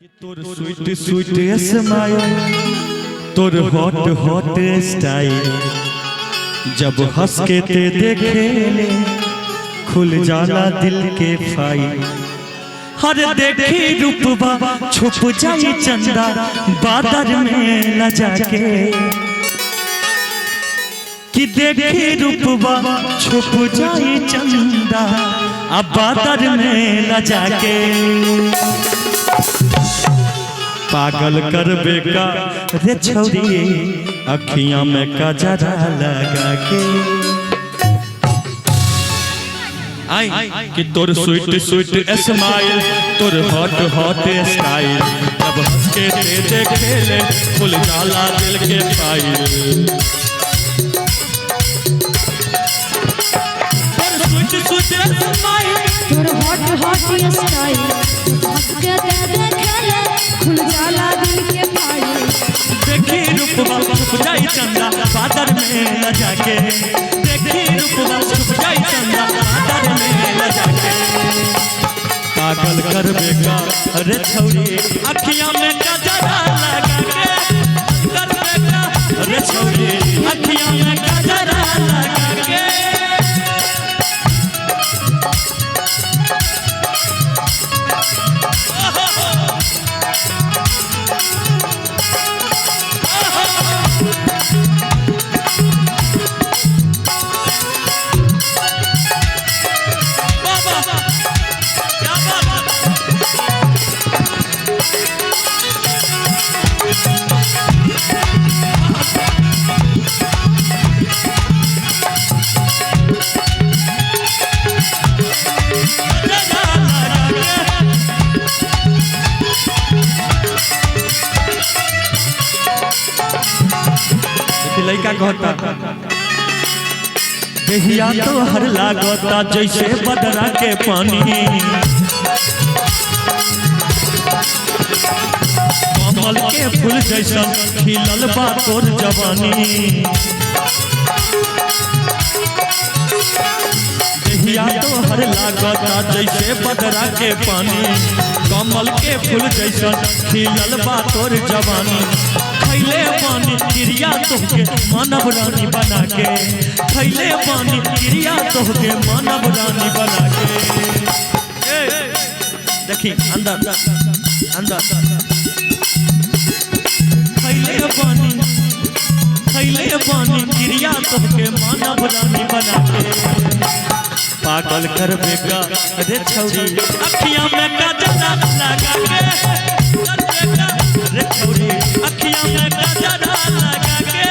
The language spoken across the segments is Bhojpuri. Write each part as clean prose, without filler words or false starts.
तोर स्वीट स्वीट स्माइल, तोर हॉट हॉट स्टाइल, जब हंस के ते देखे खुल जाला दिल के फाइल। हर देखी रूपबा छुप जाई चंदा बादर में लजा के, कि देखी रूपबा छुप जाई चंदा अब बादर में लजा के। पागल कर बेका रे छौरी अखियां में कजरा लगा के। आई कि तोर स्वीट स्वीट स्माइल, तोर हॉट हॉट स्टाइल, जब हंस के ते देखे ले खुल जाला दिल के फाइल। तोर स्वीट स्वीट स्माइल, तोर हॉट हॉट स्टाइल, हंस के ते देखे ले खुल जाला दिल के फाइल। देखी रूपबा छुप जाई चंदा बादर में लजा के, देखी रूपबा छुप जाई चंदा बादर में लजा के। पागल कर बेका रे छौरी अखियां में कजरा लगा के, कर बेका रे छौरी अखियां में कजरा लगा के। लइका कहता देहिया तो हर लागता जैसे बदरा के पानी, कमल के फूल जैसा खिलल बा तोर जवानी। देहिया तो हर लागता जैसे बदरा के पानी, कमल के फूल जैसा खिलल बा तोर जवानी। खैले पानी क्रिया तोहके मानव रानी बना के, खैले पानी क्रिया तोहके मानव रानी बना के। देखी अंदर अंदर खैले पानी क्रिया तोहके मानव रानी बना के। पागल कर बेका रे छौरी अखियां में कजरा लगा के, रे छौरी अखियां में कजरा लगा के।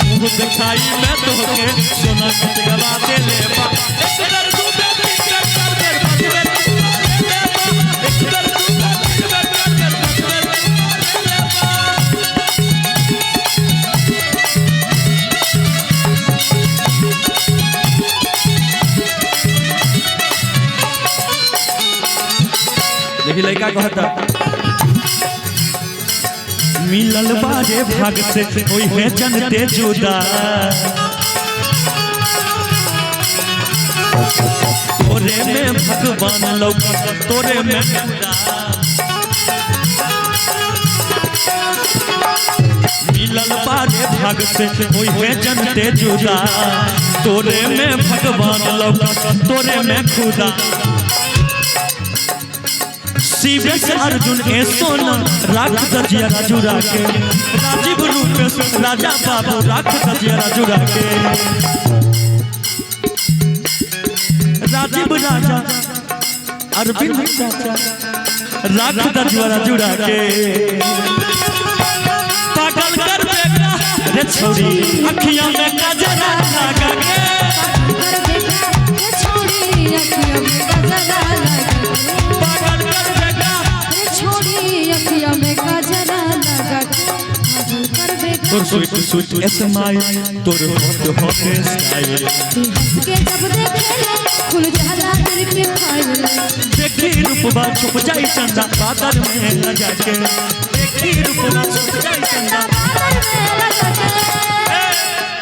मुँह दिखाई मैं तोहके सोना सच गवा दे ले बा। एक दर दू दर तीन दर चार दर पांच दर ले बा, एक दर दू दर तीन दर चार दर पांच दर ले बा। देखी लड़का कहता मिलल बारे भाग से कोई है जनते जुदा, तोरे में भगवान लौका तोरे में खुदा। मिलल बारे भाग से कोई है जनते जुदा, तोरे में भगवान लौका तोरे में खुदा। शिवेश अर्जुन ए सोना राख दजिया जुड़ा के, राजीव रूपेश राजा बाबू राख दजिया जुड़ा के। राजीव राजा अरविंद चाचा राख दजिया जुड़ा के। पागल कर बेका रे छौरी अखियां में कजरा लगा के, रे छौरी अखियां में कजरा लगा के। पागल कर बेका छोड़ी अखियां में कजरा लगा के, पागल कर बेका। तोर स्वीट स्वीट स्माइल तोर हॉट हॉट स्टाइल के जब देखेले खुल जाला दिल के फाइल देखी रूपबा छुप जाई चंदा बादल में न जाके देखी रूपबा छुप जाई चंदा बादल में लगा के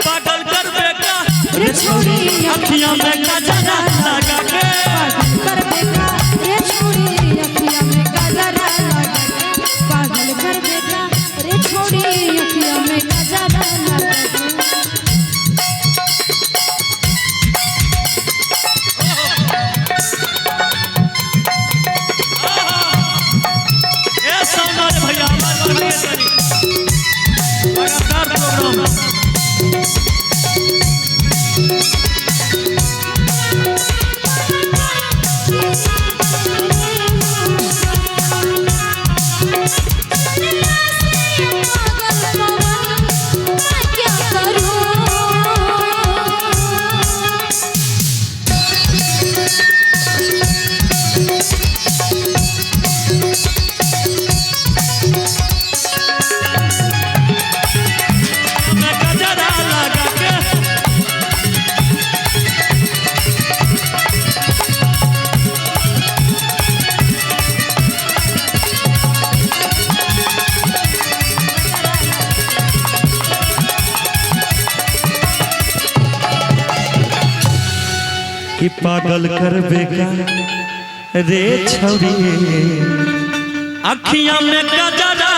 पागल कर बेका रे छोड़ी अखियां में गजरा लगा के पागल कर बेका रे छोड़ी अखियां में गजरा लगा के पागल कर बेका रे छोड़ी अखियां में गजरा लगा के भैया लगातार प्रोग्राम कि पागल कर बेका रे छौरी अखियां में गजरा